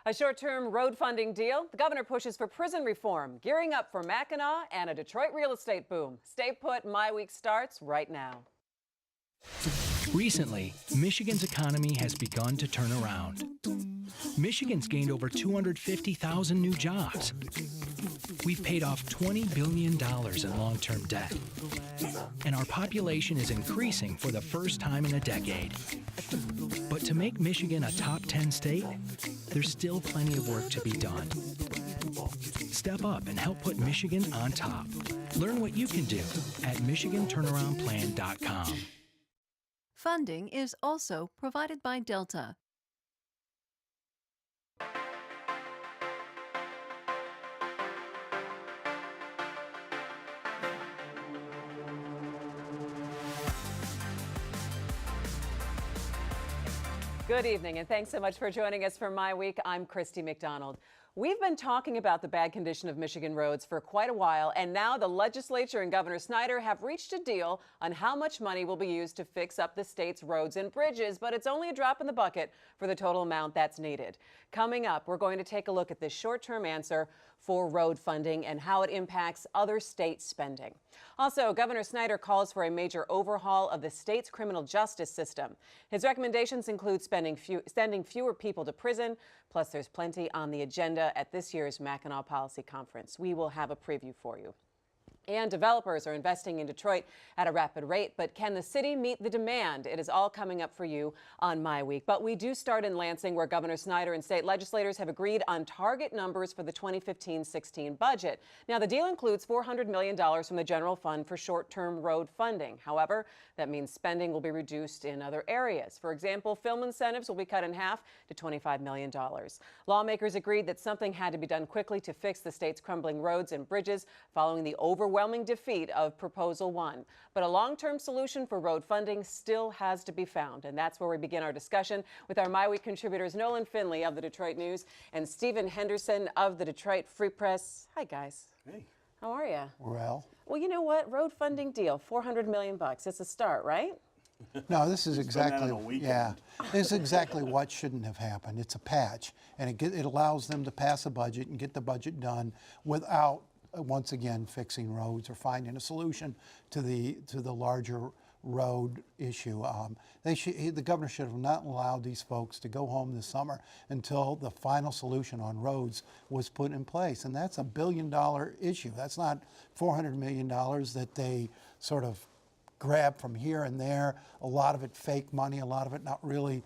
A short-term road funding deal. The governor pushes for prison reform, gearing up for Mackinac and a Detroit real estate boom. Stay put. MiWeek starts right now. Recently, Michigan's economy has begun to turn around. Michigan's gained over 250,000 new jobs. We've paid off $20 billion in long-term debt. And our population is increasing for the first time in a decade. But to make Michigan a top 10 state, there's still plenty of work to be done. Step up and help put Michigan on top. Learn what you can do at MichiganTurnaroundPlan.com. Funding is also provided by Delta. Good evening, and thanks so much for joining us for MiWeek. I'm Christy McDonald. We've been talking about the bad condition of Michigan roads for quite a while, and now the legislature and Governor Snyder have reached a deal on how much money will be used to fix up the state's roads and bridges, but it's only a drop in the bucket for the total amount that's needed. Coming up, we're going to take a look at this short-term answer for road funding and how it impacts other state spending. Also, Governor Snyder calls for a major overhaul of the state's criminal justice system. His recommendations include sending fewer people to prison, plus there's plenty on the agenda at this year's Mackinac Policy Conference. We will have a preview for you. And developers are investing in Detroit at a rapid rate, but can the city meet the demand? It is all coming up for you on MiWeek. But we do start in Lansing, where Governor Snyder and state legislators have agreed on target numbers for the 2015-16 budget. Now, the deal includes $400 million from the general fund for short-term road funding. However, that means spending will be reduced in other areas. For example, film incentives will be cut in half to $25 million. Lawmakers agreed that something had to be done quickly to fix the state's crumbling roads and bridges following the overwhelming defeat of Proposal 1. But a long-term solution for road funding still has to be found, and that's where we begin our discussion with our MiWeek contributors Nolan Finley of the Detroit News and Stephen Henderson of the Detroit Free Press. Hi, guys. Hey. How are you? Well, you know what? Road funding deal, $400 million. It's a start, right? No, this is exactly this is exactly what shouldn't have happened. It's a patch, and it allows them to pass a budget and get the budget done without once again fixing roads or finding a solution to the larger road issue. The governor should have not allowed these folks to go home this summer until the final solution on roads was put in place, and that's $1 billion issue. That's not $400 million that they sort of grab from here and there. A lot of it fake money, a lot of it not really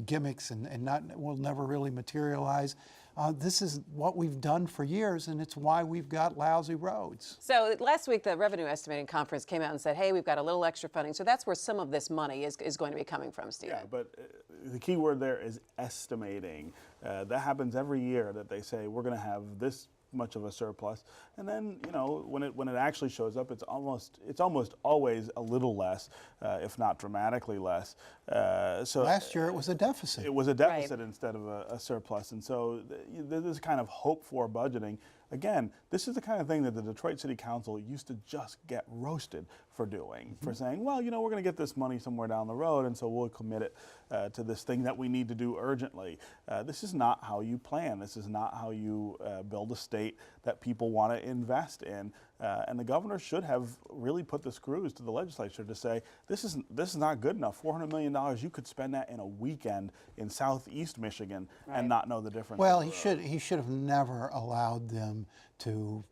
gimmicks and will never really materialize. This is what we've done for years, and it's why we've got lousy roads. So last week, the Revenue Estimating Conference came out and said, hey, we've got a little extra funding. So that's where some of this money is going to be coming from, Steve. Yeah, but the key word there is estimating. That happens every year, that they say we're going to have this much of a surplus, and then when it actually shows up, it's almost always a little less, if not dramatically less. So last year it was a deficit. It was a deficit instead of a surplus, and so this kind of hope for budgeting. Again, this is the kind of thing that the Detroit City Council used to just get roasted for doing, for saying, well, we're going to get this money somewhere down the road, and so we'll commit it to this thing that we need to do urgently. This is not how you plan. This is not how you build a state that people want to invest in. And the governor should have really put the screws to the legislature to say, this is not good enough. $400 million, you could spend that in a weekend in southeast Michigan and not know the difference. Well, he should have never allowed them to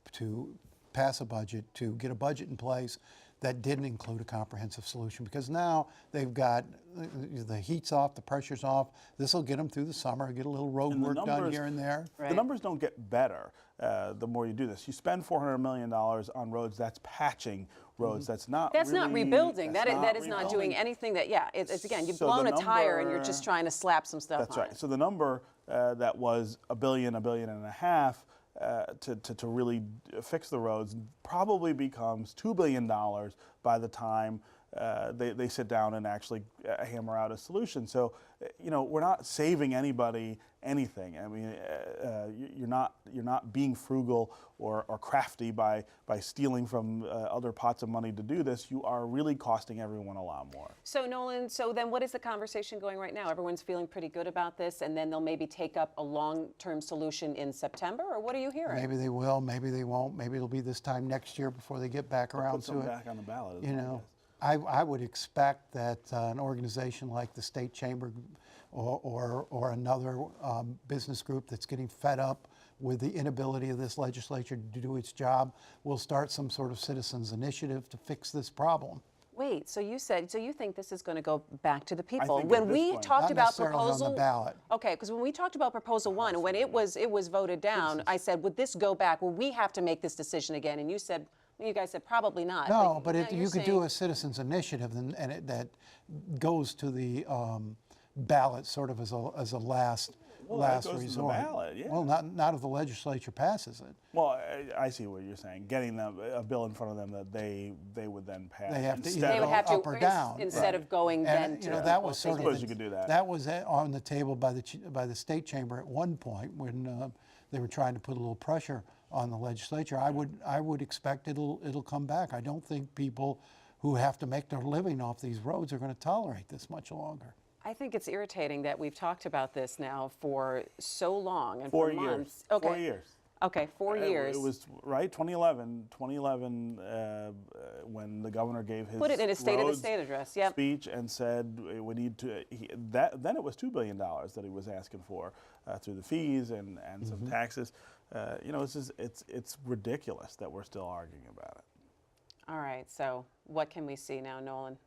pass a budget, to get a budget in place that didn't include a comprehensive solution, because now they've got the heat's off, the pressure's off. This will get them through the summer, get a little road work done here and there. Right. The numbers don't get better the more you do this. You spend $400 million on roads, that's patching roads. That's not rebuilding. That is rebuilding. not doing anything that, it's again, you've blown a tire and you're just trying to slap some stuff on it. That's right. So the number that was $1 billion, $1.5 billion, to really fix the roads probably becomes $2 billion by the time they sit down and actually hammer out a solution. So, we're not saving anybody anything. I mean, you're not being frugal or crafty by stealing from other pots of money to do this. You are really costing everyone a lot more. So Nolan, so then what is the conversation going right now? Everyone's feeling pretty good about this, and then they'll maybe take up a long-term solution in September, or what are you hearing? Maybe they will, maybe they won't. Maybe it'll be this time next year before they get back around Put to them it. back on the ballot. I would expect that an organization like the State Chamber or another business group that's getting fed up with the inability of this legislature to do its job will start some sort of citizens initiative to fix this problem. Wait, so you think this is going to go back to the people? think When at this we point- talked Not about necessarily proposal, on the ballot. okay, because when we talked about proposal one, and when it was voted down, I said, would this go back? Will we have to make this decision again? And you guys said probably not. No, but now you you're could do saying- a citizens initiative that goes to the ballot sort of as a last that goes to the resort. ballot, yeah. Well, not if the legislature passes it. Well, I see what you're saying. Getting them a bill in front of them that they would then pass. They have to instead either They would go have to up or down. instead of going then And to. that was sort suppose of you could do that. That was on the table by the state chamber at one point when they were trying to put a little pressure on the legislature. I would expect it'll come back. I don't think people who have to make their living off these roads are going to tolerate this much longer. I think it's irritating that we've talked about this now for so long and 4 for years. months. Okay. 4 years. Okay, 4 years. It was right 2011 when the governor gave his Put it in his State of the roads State address. Yep. speech and said we need to. Then it was $2 billion that he was asking for through the fees and some taxes. It's ridiculous that we're still arguing about it. All right. So what can we see now, Nolan?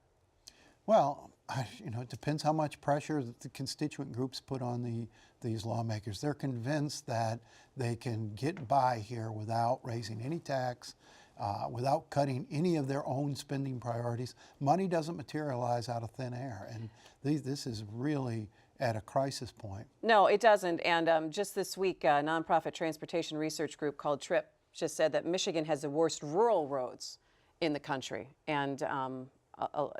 Well, it depends how much pressure that the constituent groups put on these lawmakers. They're convinced that they can get by here without raising any tax, without cutting any of their own spending priorities. Money doesn't materialize out of thin air, and this is really at a crisis point. No, it doesn't. And just this week, a nonprofit transportation research group called TRIP just said that Michigan has the worst rural roads in the country, and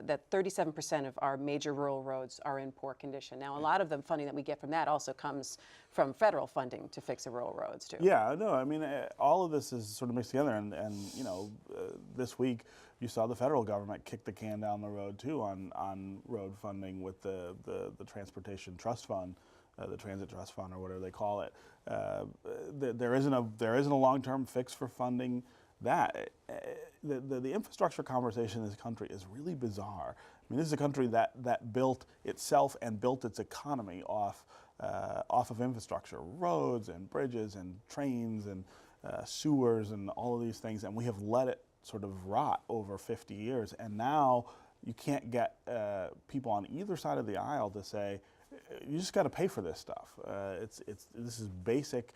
that 37% of our major rural roads are in poor condition. Now, a lot of the funding that we get from that also comes from federal funding to fix the rural roads, too. Yeah, no, I mean, all of this is sort of mixed together, and this week you saw the federal government kick the can down the road too on road funding with the Transportation Trust Fund, the Transit Trust Fund, or whatever they call it. There isn't a long-term fix for funding that. The infrastructure conversation in this country is really bizarre. I mean, this is a country that built itself and built its economy off of infrastructure, roads and bridges and trains and sewers and all of these things, and we have let it sort of rot over 50 years. And now you can't get people on either side of the aisle to say, you just got to pay for this stuff. This is basic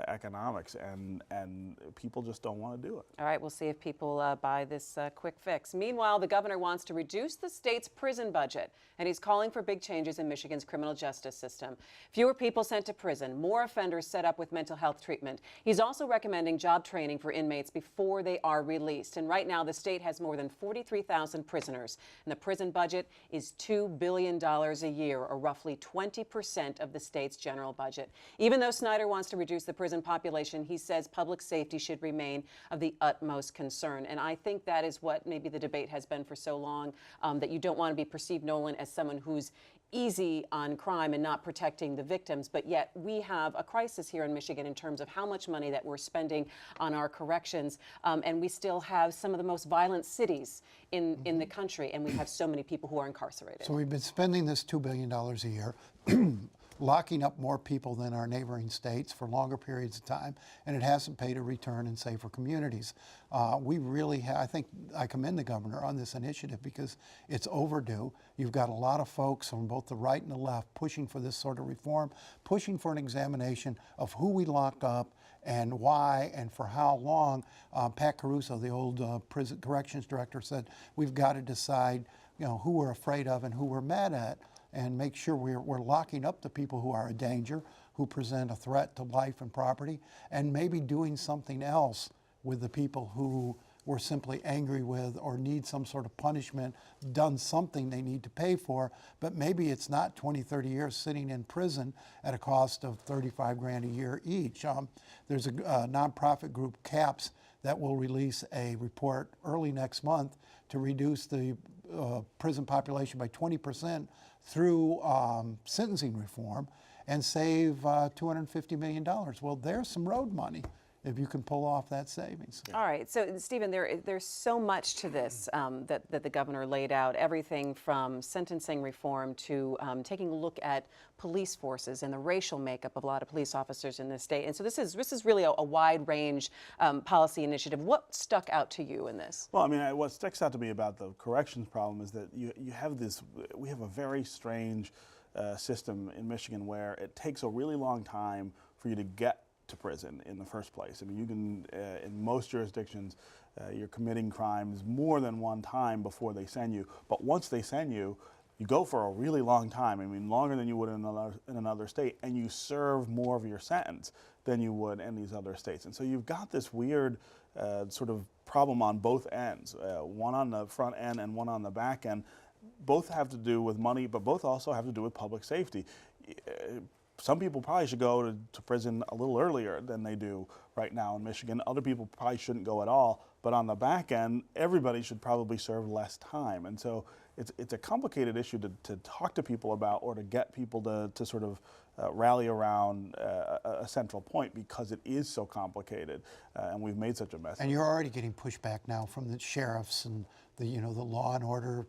economics, and people just don't want to do it. All right, we'll see if people buy this quick fix. Meanwhile, the governor wants to reduce the state's prison budget, and he's calling for big changes in Michigan's criminal justice system. Fewer people sent to prison, more offenders set up with mental health treatment. He's also recommending job training for inmates before they are released. And right now, the state has more than 43,000 prisoners, and the prison budget is $2 billion a year, or roughly 20% of the state's general budget. Even though Snyder wants to reduce the prison population, he says public safety should remain of the utmost concern. And I think that is what maybe the debate has been for so long, that you don't want to be perceived, Nolan, as someone who's easy on crime and not protecting the victims. But yet we have a crisis here in Michigan in terms of how much money that we're spending on our corrections. And we still have some of the most violent cities in the country, and we have so many people who are incarcerated. So we've been spending this $2 billion a year, locking up more people than our neighboring states for longer periods of time, and it hasn't paid a return in safer communities. We really I think I commend the governor on this initiative because it's overdue. You've got a lot of folks on both the right and the left pushing for this sort of reform, pushing for an examination of who we lock up and why and for how long. Pat Caruso, the old prison corrections director, said we've got to decide who we're afraid of and who we're mad at, and make sure we're locking up the people who are a danger, who present a threat to life and property, and maybe doing something else with the people who were simply angry with or need some sort of punishment, done something they need to pay for, but maybe it's not 20, 30 years sitting in prison at a cost of 35 grand a year each. There's a nonprofit group, CAPS, that will release a report early next month to reduce the prison population by 20% through sentencing reform and save $250 million. Well, there's some road money if you can pull off that savings. All right, so Stephen, there's so much to this that the governor laid out, everything from sentencing reform to taking a look at police forces and the racial makeup of a lot of police officers in this state. And so this is really a wide range policy initiative. What stuck out to you in this? Well, I mean, what sticks out to me about the corrections problem is that we have a very strange system in Michigan where it takes a really long time for you to get to prison in the first place. I mean, you can, in most jurisdictions, you're committing crimes more than one time before they send you. But once they send you, you go for a really long time. I mean, longer than you would in another state, and you serve more of your sentence than you would in these other states. And so you've got this weird sort of problem on both ends, one on the front end and one on the back end. Both have to do with money, but both also have to do with public safety. Some people probably should go to prison a little earlier than they do right now in Michigan. Other people probably shouldn't go at all. But on the back end, everybody should probably serve less time. And so it's a complicated issue to talk to people about or to get people to sort of rally around a central point because it is so complicated and we've made such a mess. And you're already getting pushback now from the sheriffs and the law and order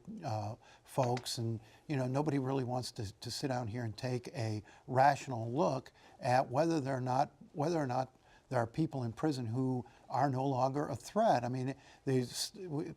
folks, and nobody really wants to sit down here and take a rational look at whether or not there are people in prison who are no longer a threat. I mean, there's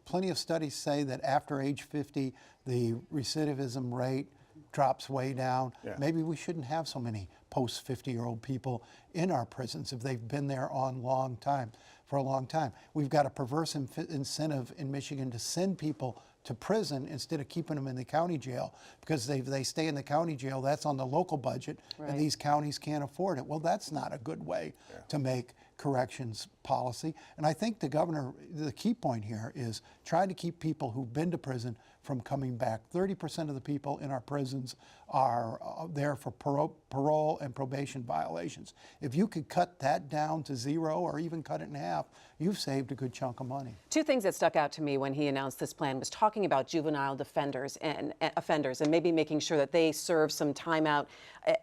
plenty of studies say that after age 50, the recidivism rate drops way down. Yeah. Maybe we shouldn't have so many post-50-year-old people in our prisons if they've been there for a long time. We've got a perverse incentive in Michigan to send people to prison instead of keeping them in the county jail, because if they stay in the county jail, that's on the local budget, right, and these counties can't afford it. Well, that's not a good way to make corrections policy. And I think the key point here is trying to keep people who've been to prison from coming back. 30% of the people in our prisons are there for parole and probation violations. If you could cut that down to zero or even cut it in half, you've saved a good chunk of money. Two things that stuck out to me when he announced this plan was talking about juvenile offenders and maybe making sure that they serve some time out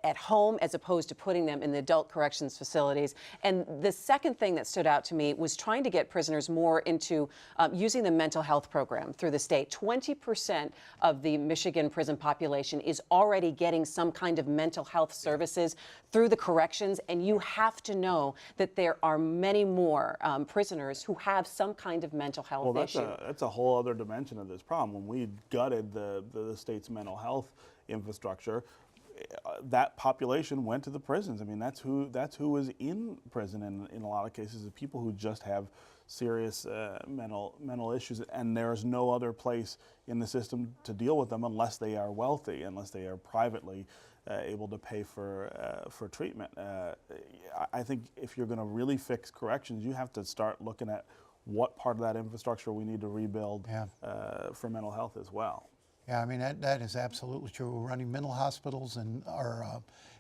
at home as opposed to putting them in the adult corrections facilities. And the second thing that stood out to me was trying to get prisoners more into using the mental health program through the state. 20% of the Michigan prison population is already getting some kind of mental health services through the corrections, and you have to know that there are many more prisoners who have some kind of mental health issue. That's a whole other dimension of this problem. When we gutted the state's mental health infrastructure, that population went to the prisons. I mean, that's who is in prison in a lot of cases, is people who just have serious mental issues, and there's no other place in the system to deal with them unless they are wealthy, unless they are privately able to pay for treatment. I think if you're going to really fix corrections, you have to start looking at what part of that infrastructure we need to rebuild for mental health as well. Yeah, I mean, that is absolutely true. We're running mental hospitals and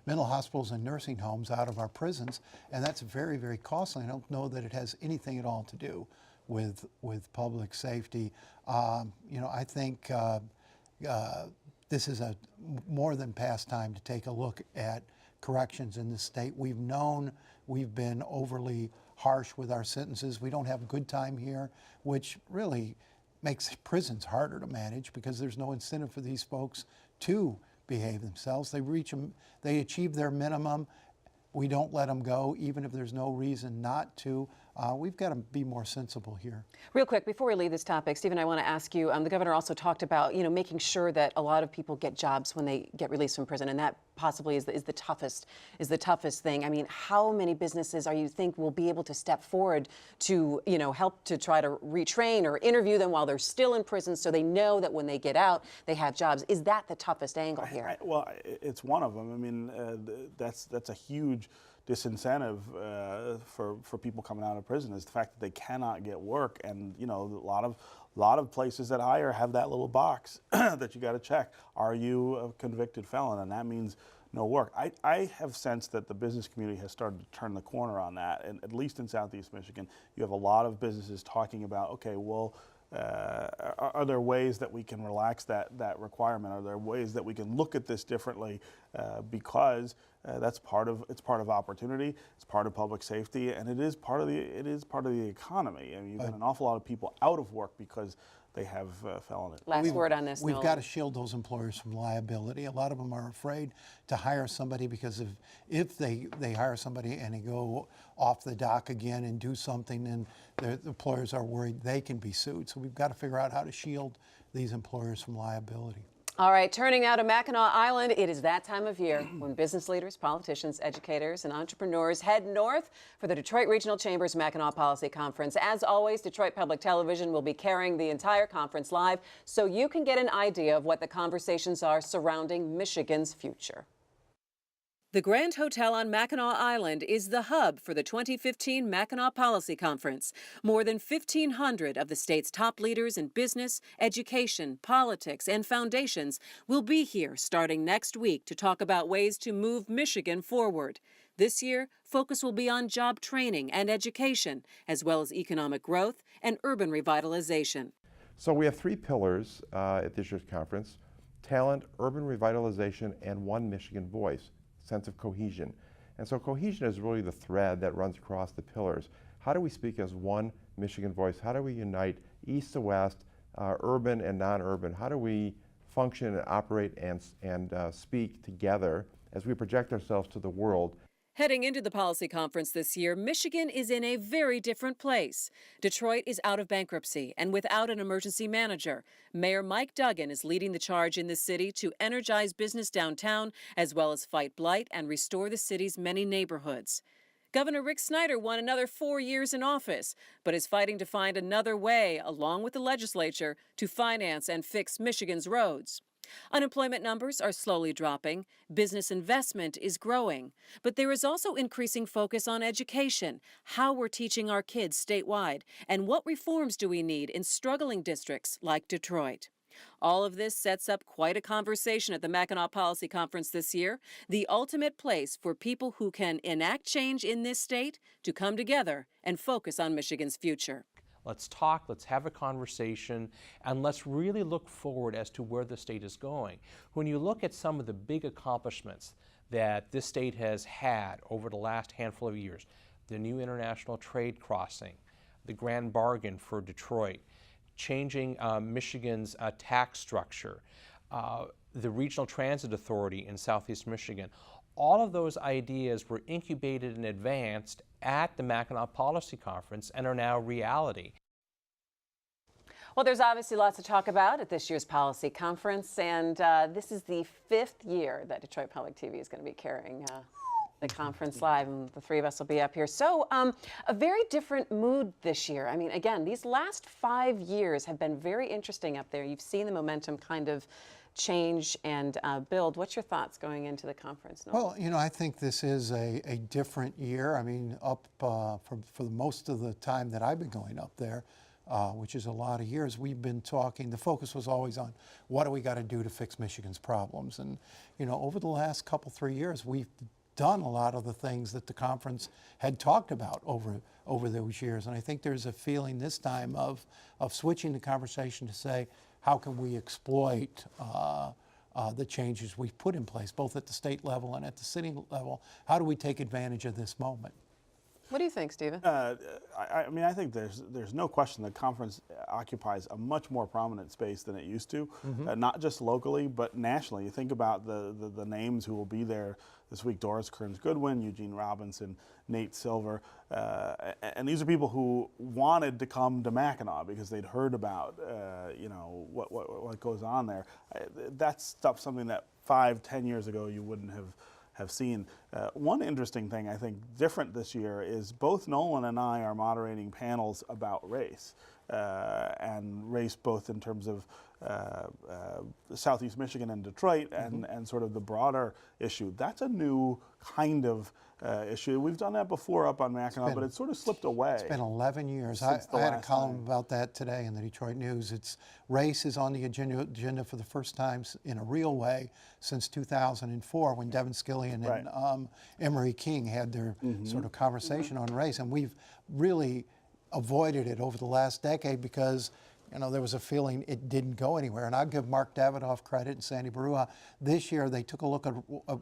nursing homes out of our prisons, and that's very, very costly. I don't know that it has anything at all to do with public safety. I think this is a more than past time to take a look at corrections in the state. We've known we've been overly harsh with our sentences. We don't have good time here, which really makes prisons harder to manage because there's no incentive for these folks to behave themselves. They achieve their minimum. We don't let them go, even if there's no reason not to. We've got to be more sensible here. Real quick, before we leave this topic, Stephen, I want to ask you, the governor also talked about, making sure that a lot of people get jobs when they get released from prison, and that possibly is the toughest thing. I mean, how many businesses you think will be able to step forward to, help to try to retrain or interview them while they're still in prison so they know that when they get out, they have jobs? Is that the toughest angle here? Well, it's one of them. I mean, that's a huge disincentive for people coming out of prison is the fact that they cannot get work. And a lot of places that hire have that little box that you got to check. Are you a convicted felon? And that means no work. I have sensed that the business community has started to turn the corner on that, and at least in Southeast Michigan, you have a lot of businesses talking about, okay, well, are there ways that we can relax that requirement? Are there ways that we can look at this differently? Because it's part of opportunity, it's part of public safety, and it is part of the economy. I mean, you've got an awful lot of people out of work because they have felonies. Last word on this, We've Nolan. got to shield those employers from liability. A lot of them are afraid to hire somebody because if they hire somebody and they go off the dock again and do something, then the employers are worried they can be sued. So we've got to figure out how to shield these employers from liability. All right, turning now to Mackinac Island, it is that time of year when business leaders, politicians, educators, and entrepreneurs head north for the Detroit Regional Chamber's Mackinac Policy Conference. As always, Detroit Public Television will be carrying the entire conference live so you can get an idea of what the conversations are surrounding Michigan's future. The Grand Hotel on Mackinac Island is the hub for the 2015 Mackinac Policy Conference. More than 1,500 of the state's top leaders in business, education, politics, and foundations will be here starting next week to talk about ways to move Michigan forward. This year, focus will be on job training and education, as well as economic growth and urban revitalization. So we have three pillars at this year's conference: talent, urban revitalization, and one Michigan voice. Sense of cohesion. And so cohesion is really the thread that runs across the pillars. How do we speak as one Michigan voice? How do we unite east to west, urban and non-urban? How do we function and operate and speak together as we project ourselves to the world? Heading into the policy conference this year, Michigan is in a very different place. Detroit is out of bankruptcy and without an emergency manager. Mayor Mike Duggan is leading the charge in the city to energize business downtown, as well as fight blight and restore the city's many neighborhoods. Governor Rick Snyder won another 4 years in office, but is fighting to find another way, along with the legislature, to finance and fix Michigan's roads. Unemployment numbers are slowly dropping, business investment is growing, but there is also increasing focus on education, how we're teaching our kids statewide, and what reforms do we need in struggling districts like Detroit. All of this sets up quite a conversation at the Mackinac Policy Conference this year, the ultimate place for people who can enact change in this state to come together and focus on Michigan's future. Let's talk, let's have a conversation, and let's really look forward as to where the state is going. When you look at some of the big accomplishments that this state has had over the last handful of years, the new international trade crossing, the grand bargain for Detroit, changing Michigan's tax structure, the Regional Transit Authority in Southeast Michigan, all of those ideas were incubated and advanced at the Mackinac Policy Conference and are now reality. Well, there's obviously lots to talk about at this year's policy conference, and this is the 5th year that Detroit Public TV is going to be carrying the conference live, and the three of us will be up here. So a very different mood this year. I mean, again, these last 5 years have been very interesting up there. You've seen the momentum kind of change and build. What's your thoughts going into the conference, Noel? Well, I think this is a different year. I mean, up for most of the time that I've been going up there, which is a lot of years, we've been talking, the focus was always on what do we got to do to fix Michigan's problems. And, over the last 3 years, we've done a lot of the things that the conference had talked about over those years. And I think there's a feeling this time of switching the conversation to say, how can we exploit the changes we've put in place, both at the state level and at the city level? How do we take advantage of this moment? What do you think, Stephen? I mean, I think there's no question the conference occupies a much more prominent space than it used to, not just locally, but nationally. You think about the names who will be there this week: Doris Kearns-Goodwin, Eugene Robinson, Nate Silver, and these are people who wanted to come to Mackinac because they'd heard about, what goes on there. That's something that 5-10 years ago you wouldn't have seen. One interesting thing I think different this year is both Nolan and I are moderating panels about race, and race both in terms of Southeast Michigan and Detroit and sort of the broader issue. That's a new kind of issue. We've done that before up on Mackinac, but it's sort of slipped away. It's been 11 years. I had a column about that today in the Detroit News. Race is on the agenda for the first time in a real way since 2004 when Devin Scillian and Emery King had their sort of conversation on race. And we've really avoided it over the last decade because there was a feeling it didn't go anywhere. And I'll give Mark Davidoff credit and Sandy Barua. This year, they took a look at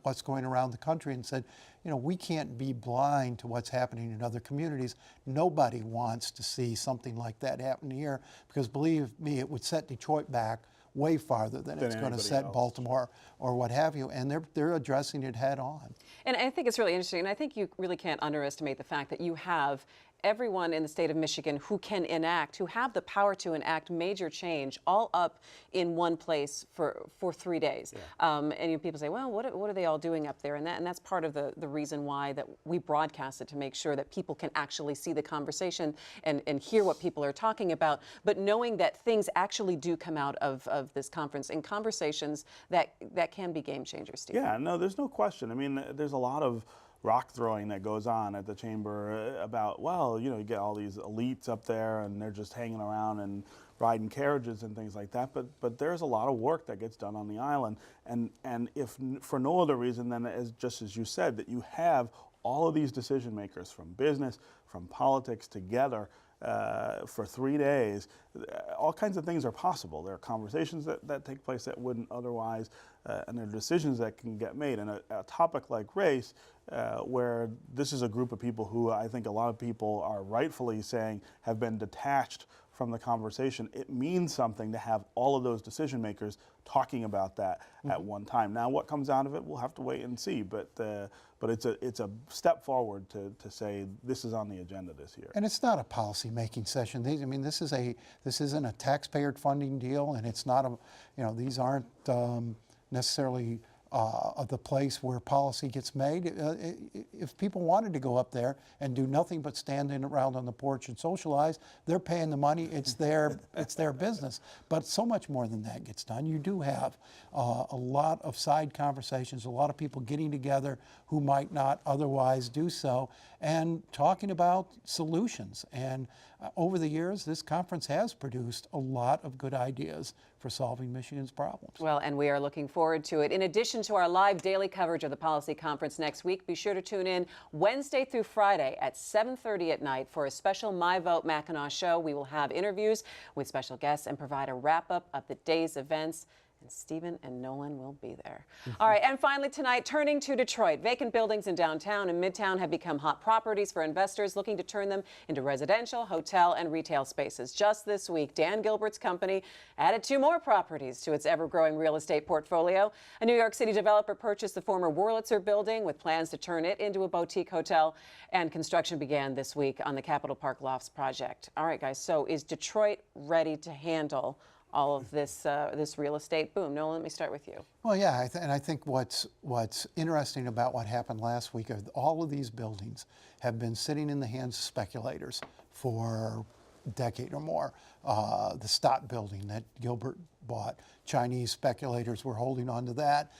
what's going around the country and said, we can't be blind to what's happening in other communities. Nobody wants to see something like that happen here because, believe me, it would set Detroit back way farther than it's going to set Baltimore or what have you. And they're addressing it head on. And I think it's really interesting. And I think you really can't underestimate the fact that you have everyone in the state of Michigan who have the power to enact major change all up in one place for 3 days. Yeah. And people say, well, what are they all doing up there? And that's part of the reason why that we broadcast it, to make sure that people can actually see the conversation and hear what people are talking about. But knowing that things actually do come out of this conference and conversations that can be game changers, Steve. Yeah, no, there's no question. I mean, there's a lot of rock throwing that goes on at the chamber about, well, you get all these elites up there and they're just hanging around and riding carriages and things like that. But there's a lot of work that gets done on the island, and if for no other reason than just as you said, that you have all of these decision makers from business, from politics together for 3 days, all kinds of things are possible. There are conversations that take place that wouldn't otherwise, and there are decisions that can get made. And a topic like race, where this is a group of people who I think a lot of people are rightfully saying have been detached from the conversation, it means something to have all of those decision makers talking about that at one time. Now, what comes out of it, we'll have to wait and see. But it's a step forward to say this is on the agenda this year. And it's not a policy-making session. This isn't a taxpayer funding deal, and it's not these aren't necessarily the place where policy gets made. If people wanted to go up there and do nothing but stand around on the porch and socialize, they're paying the money. It's their business. But so much more than that gets done. You do have a lot of side conversations, a lot of people getting together who might not otherwise do so, and talking about solutions. And over the years, this conference has produced a lot of good ideas for solving Michigan's problems. Well, and we are looking forward to it. In addition to our live daily coverage of the policy conference next week, be sure to tune in Wednesday through Friday at 7:30 at night for a special My Vote Mackinac show. We will have interviews with special guests and provide a wrap-up of the day's events. And Stephen and Nolan will be there. All right, and finally tonight, turning to Detroit. Vacant buildings in downtown and midtown have become hot properties for investors looking to turn them into residential, hotel, and retail spaces. Just this week, Dan Gilbert's company added 2 more properties to its ever-growing real estate portfolio. A New York City developer purchased the former Wurlitzer building with plans to turn it into a boutique hotel, and construction began this week on the Capitol Park Lofts project. All right, guys, so is Detroit ready to handle all of this real estate boom? Nolan, let me start with you. Well, yeah, and I think what's interesting about what happened last week is all of these buildings have been sitting in the hands of speculators for a decade or more. The Stott building that Gilbert bought, Chinese speculators were holding on to that,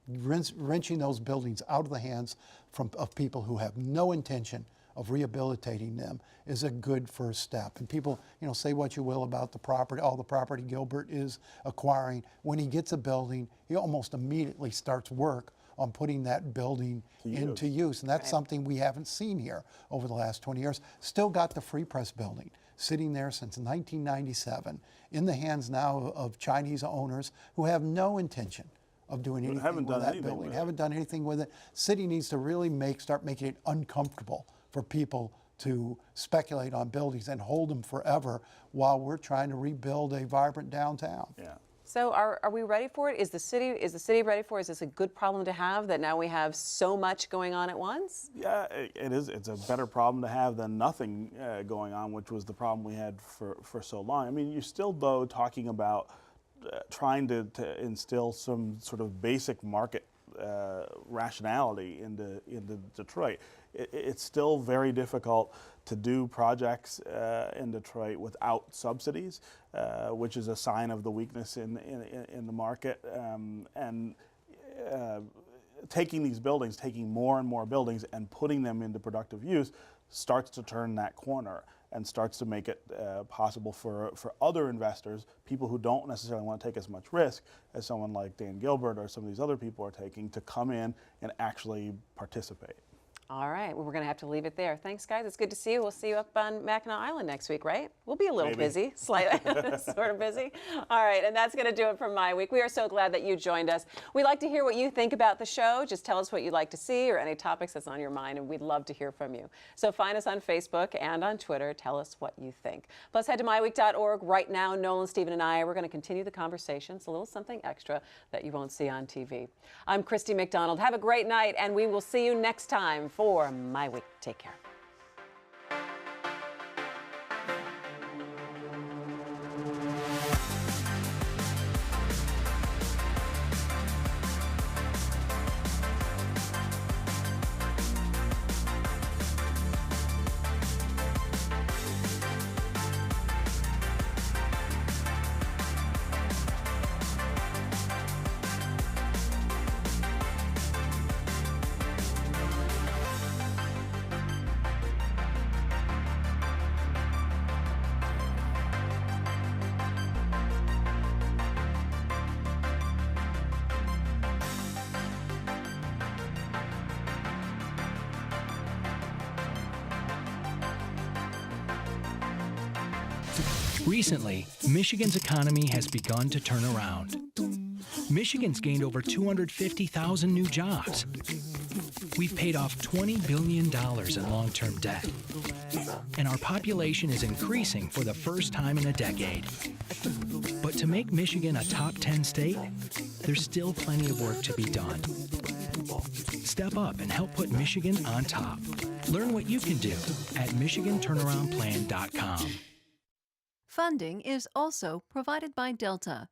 wrenching those buildings out of the hands of people who have no intention of rehabilitating them is a good first step. And people, say what you will about the property, all the property Gilbert is acquiring. When he gets a building, he almost immediately starts work on putting that building into use. And that's something we haven't seen here over the last 20 years. Still got the Free Press building sitting there since 1997 in the hands now of Chinese owners who have no intention of doing anything with that building. Haven't done anything with it. City needs to really start making it uncomfortable for people to speculate on buildings and hold them forever while we're trying to rebuild a vibrant downtown. Yeah. So are we ready for it? Is the city ready for it? Is this a good problem to have, that now we have so much going on at once? Yeah, it is. It's a better problem to have than nothing going on, which was the problem we had for so long. I mean, you're still, though, talking about trying to instill some sort of basic market rationality into Detroit. It's still very difficult to do projects in Detroit without subsidies, which is a sign of the weakness in the market. Taking these buildings, taking more and more buildings and putting them into productive use starts to turn that corner and starts to make it possible for other investors, people who don't necessarily want to take as much risk as someone like Dan Gilbert or some of these other people are taking, to come in and actually participate. All right, well, we're going to have to leave it there. Thanks, guys. It's good to see you. We'll see you up on Mackinac Island next week, right? We'll be a little busy, slightly, sort of busy. All right, and that's going to do it for My Week. We are so glad that you joined us. We'd like to hear what you think about the show. Just tell us what you'd like to see or any topics that's on your mind, and we'd love to hear from you. So find us on Facebook and on Twitter. Tell us what you think. Plus, head to MiWeek.org. Right now, Nolan, Stephen, and I, we're going to continue the conversation. It's a little something extra that you won't see on TV. I'm Christy McDonald. Have a great night, and we will see you next time for My Week. Take care. Recently, Michigan's economy has begun to turn around. Michigan's gained over 250,000 new jobs. We've paid off $20 billion in long-term debt. And our population is increasing for the first time in a decade. But to make Michigan a top 10 state, there's still plenty of work to be done. Step up and help put Michigan on top. Learn what you can do at MichiganTurnaroundPlan.com. Funding is also provided by Delta.